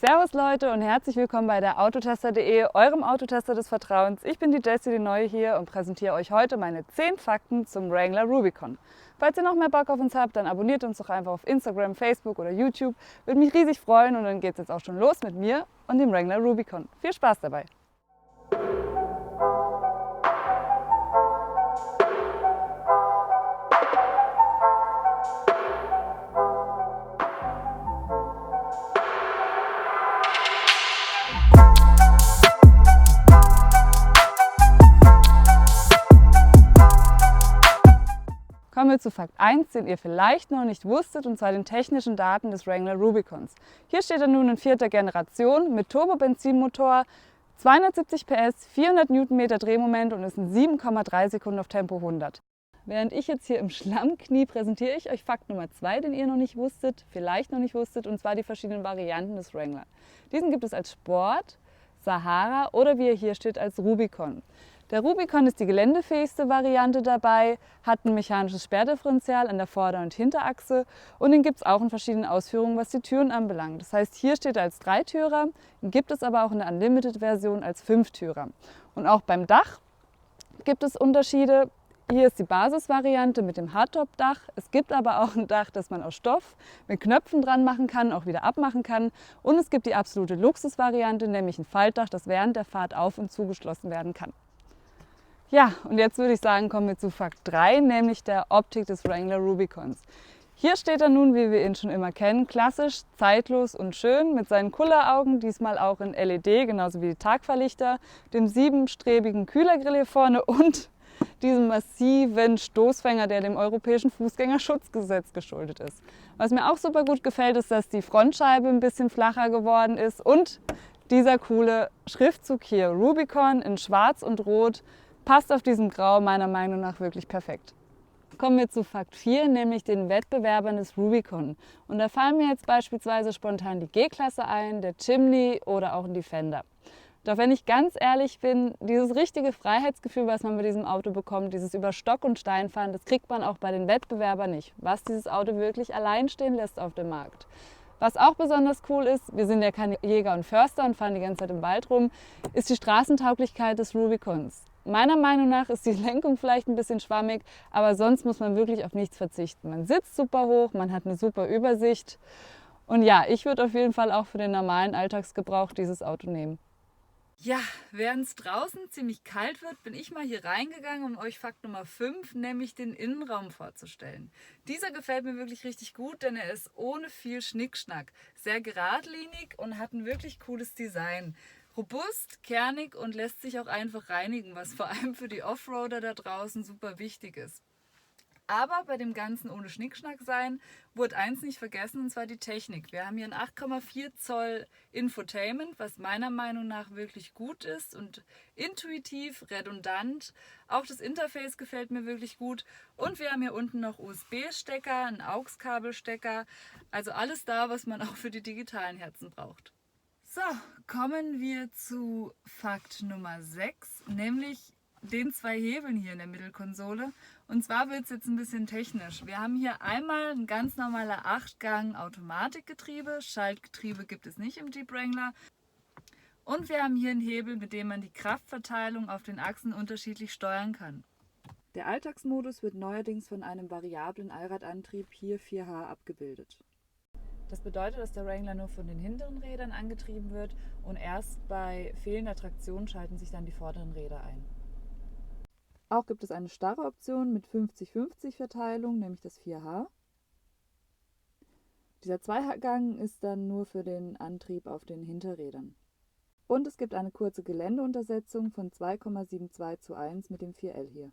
Servus Leute und herzlich willkommen bei der Autotester.de, eurem Autotester des Vertrauens. Ich bin die Jessie, die Neue hier und präsentiere euch heute meine 10 Fakten zum Wrangler Rubicon. Falls ihr noch mehr Bock auf uns habt, dann abonniert uns doch einfach auf Instagram, Facebook oder YouTube. Würde mich riesig freuen und dann geht es jetzt auch schon los mit mir und dem Wrangler Rubicon. Viel Spaß dabei! Kommen wir zu Fakt 1, den ihr vielleicht noch nicht wusstet, und zwar den technischen Daten des Wrangler Rubicons. Hier steht er nun in 4. Generation mit Turbo-Benzinmotor, 270 PS, 400 Newtonmeter Drehmoment und ist in 7,3 Sekunden auf Tempo 100. Während ich jetzt hier im Schlamm knie, präsentiere ich euch Fakt Nummer 2, den ihr noch nicht wusstet, vielleicht noch nicht wusstet, und zwar die verschiedenen Varianten des Wrangler. Diesen gibt es als Sport, Sahara oder wie er hier steht als Rubicon. Der Rubicon ist die geländefähigste Variante dabei, hat ein mechanisches Sperrdifferential an der Vorder- und Hinterachse und den gibt es auch in verschiedenen Ausführungen, was die Türen anbelangt. Das heißt, hier steht er als Dreitürer, den gibt es aber auch in der Unlimited-Version als Fünftürer. Und auch beim Dach gibt es Unterschiede. Hier ist die Basisvariante mit dem Hardtop-Dach. Es gibt aber auch ein Dach, das man aus Stoff mit Knöpfen dran machen kann, auch wieder abmachen kann. Und es gibt die absolute Luxusvariante, nämlich ein Faltdach, das während der Fahrt auf- und zugeschlossen werden kann. Ja, und jetzt würde ich sagen, kommen wir zu Fakt 3, nämlich der Optik des Wrangler Rubicons. Hier steht er nun, wie wir ihn schon immer kennen, klassisch, zeitlos und schön mit seinen Kulleraugen, diesmal auch in LED, genauso wie die Tagfahrlichter, dem 7-strebigen Kühlergrill hier vorne und diesem massiven Stoßfänger, der dem Europäischen Fußgängerschutzgesetz geschuldet ist. Was mir auch super gut gefällt, ist, dass die Frontscheibe ein bisschen flacher geworden ist und dieser coole Schriftzug hier, Rubicon in Schwarz und Rot, passt auf diesem Grau meiner Meinung nach wirklich perfekt. Kommen wir zu Fakt 4, nämlich den Wettbewerbern des Rubicon. Und da fallen mir jetzt beispielsweise spontan die G-Klasse ein, der Chimney oder auch ein Defender. Doch wenn ich ganz ehrlich bin, dieses richtige Freiheitsgefühl, was man bei diesem Auto bekommt, dieses über Stock und Stein fahren, das kriegt man auch bei den Wettbewerbern nicht, was dieses Auto wirklich allein stehen lässt auf dem Markt. Was auch besonders cool ist, wir sind ja keine Jäger und Förster und fahren die ganze Zeit im Wald rum, ist die Straßentauglichkeit des Rubicons. Meiner Meinung nach ist die Lenkung vielleicht ein bisschen schwammig, aber sonst muss man wirklich auf nichts verzichten. Man sitzt super hoch, man hat eine super Übersicht und ja, ich würde auf jeden Fall auch für den normalen Alltagsgebrauch dieses Auto nehmen. Ja, während es draußen ziemlich kalt wird, bin ich mal hier reingegangen, um euch Fakt Nummer 5, nämlich den Innenraum vorzustellen. Dieser gefällt mir wirklich richtig gut, denn er ist ohne viel Schnickschnack, sehr geradlinig und hat ein wirklich cooles Design. Robust, kernig und lässt sich auch einfach reinigen, was vor allem für die Offroader da draußen super wichtig ist. Aber bei dem Ganzen ohne Schnickschnack sein, wurde eins nicht vergessen, und zwar die Technik. Wir haben hier ein 8,4 Zoll Infotainment, was meiner Meinung nach wirklich gut ist und intuitiv, redundant. Auch das Interface gefällt mir wirklich gut. Und wir haben hier unten noch USB-Stecker, einen AUX-Kabelstecker, also alles da, was man auch für die digitalen Herzen braucht. So, kommen wir zu Fakt Nummer 6, nämlich den 2 Hebeln hier in der Mittelkonsole. Und zwar wird es jetzt ein bisschen technisch. Wir haben hier einmal ein ganz normaler 8-Gang Automatikgetriebe. Schaltgetriebe gibt es nicht im Jeep Wrangler. Und wir haben hier einen Hebel, mit dem man die Kraftverteilung auf den Achsen unterschiedlich steuern kann. Der Alltagsmodus wird neuerdings von einem variablen Allradantrieb, hier 4H, abgebildet. Das bedeutet, dass der Wrangler nur von den hinteren Rädern angetrieben wird und erst bei fehlender Traktion schalten sich dann die vorderen Räder ein. Auch gibt es eine starre Option mit 50-50 Verteilung, nämlich das 4H. Dieser Zweigang ist dann nur für den Antrieb auf den Hinterrädern. Und es gibt eine kurze Geländeuntersetzung von 2,72:1 mit dem 4L hier.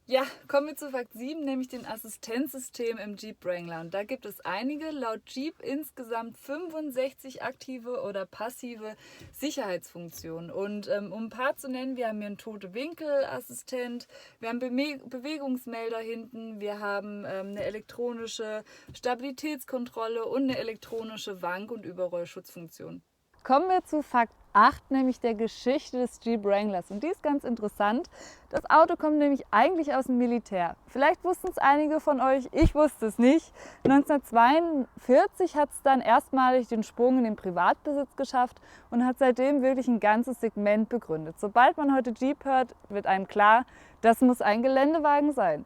Ja, kommen wir zu Fakt 7, nämlich dem Assistenzsystem im Jeep Wrangler. Und da gibt es einige, laut Jeep insgesamt 65 aktive oder passive Sicherheitsfunktionen. Und um ein paar zu nennen, wir haben hier einen Tote-Winkel-Assistent, wir haben Bewegungsmelder hinten, wir haben eine elektronische Stabilitätskontrolle und eine elektronische Wank- und Überrollschutzfunktion. Kommen wir zu Fakt 8, nämlich der Geschichte des Jeep Wranglers. Und die ist ganz interessant. Das Auto kommt nämlich eigentlich aus dem Militär. Vielleicht wussten es einige von euch, ich wusste es nicht. 1942 hat es dann erstmalig den Sprung in den Privatbesitz geschafft und hat seitdem wirklich ein ganzes Segment begründet. Sobald man heute Jeep hört, wird einem klar, das muss ein Geländewagen sein.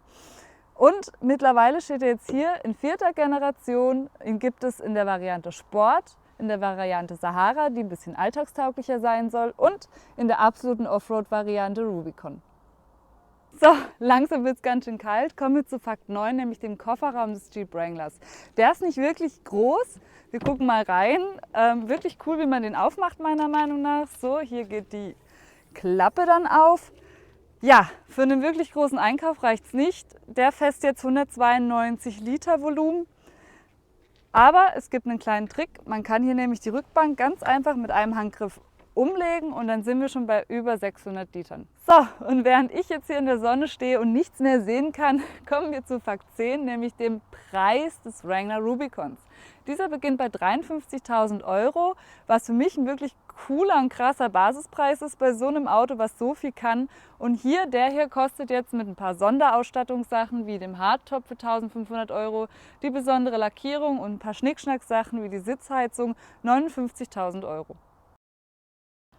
Und mittlerweile steht er jetzt hier in 4. Generation. Ihn gibt es in der Variante Sport, in der Variante Sahara, die ein bisschen alltagstauglicher sein soll, und in der absoluten Offroad-Variante Rubicon. So, langsam wird es ganz schön kalt. Kommen wir zu Fakt 9, nämlich dem Kofferraum des Jeep Wranglers. Der ist nicht wirklich groß. Wir gucken mal rein. Wirklich cool, wie man den aufmacht, meiner Meinung nach. So, hier geht die Klappe dann auf. Ja, für einen wirklich großen Einkauf reicht es nicht. Der fässt jetzt 192 Liter Volumen. Aber es gibt einen kleinen Trick. Man kann hier nämlich die Rückbank ganz einfach mit einem Handgriff umlegen und dann sind wir schon bei über 600 Litern. So, und während ich jetzt hier in der Sonne stehe und nichts mehr sehen kann, kommen wir zu Fakt 10, nämlich dem Preis des Wrangler Rubicons. Dieser beginnt bei 53.000 €, was für mich ein wirklich cooler und krasser Basispreis ist bei so einem Auto, was so viel kann. Und der hier kostet jetzt mit ein paar Sonderausstattungssachen wie dem Hardtop für 1.500 €, die besondere Lackierung und ein paar Schnickschnack-Sachen wie die Sitzheizung 59.000 €.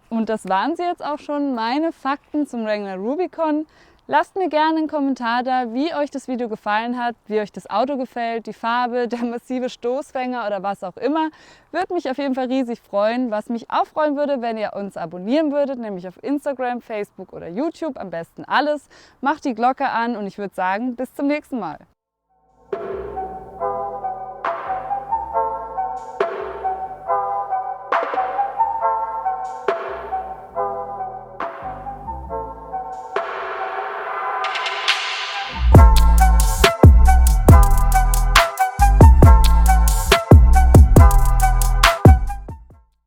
Und das waren sie jetzt auch schon, meine Fakten zum Wrangler Rubicon. Lasst mir gerne einen Kommentar da, wie euch das Video gefallen hat, wie euch das Auto gefällt, die Farbe, der massive Stoßfänger oder was auch immer. Würde mich auf jeden Fall riesig freuen. Was mich auch freuen würde, wenn ihr uns abonnieren würdet, nämlich auf Instagram, Facebook oder YouTube, am besten alles. Macht die Glocke an und ich würde sagen, bis zum nächsten Mal.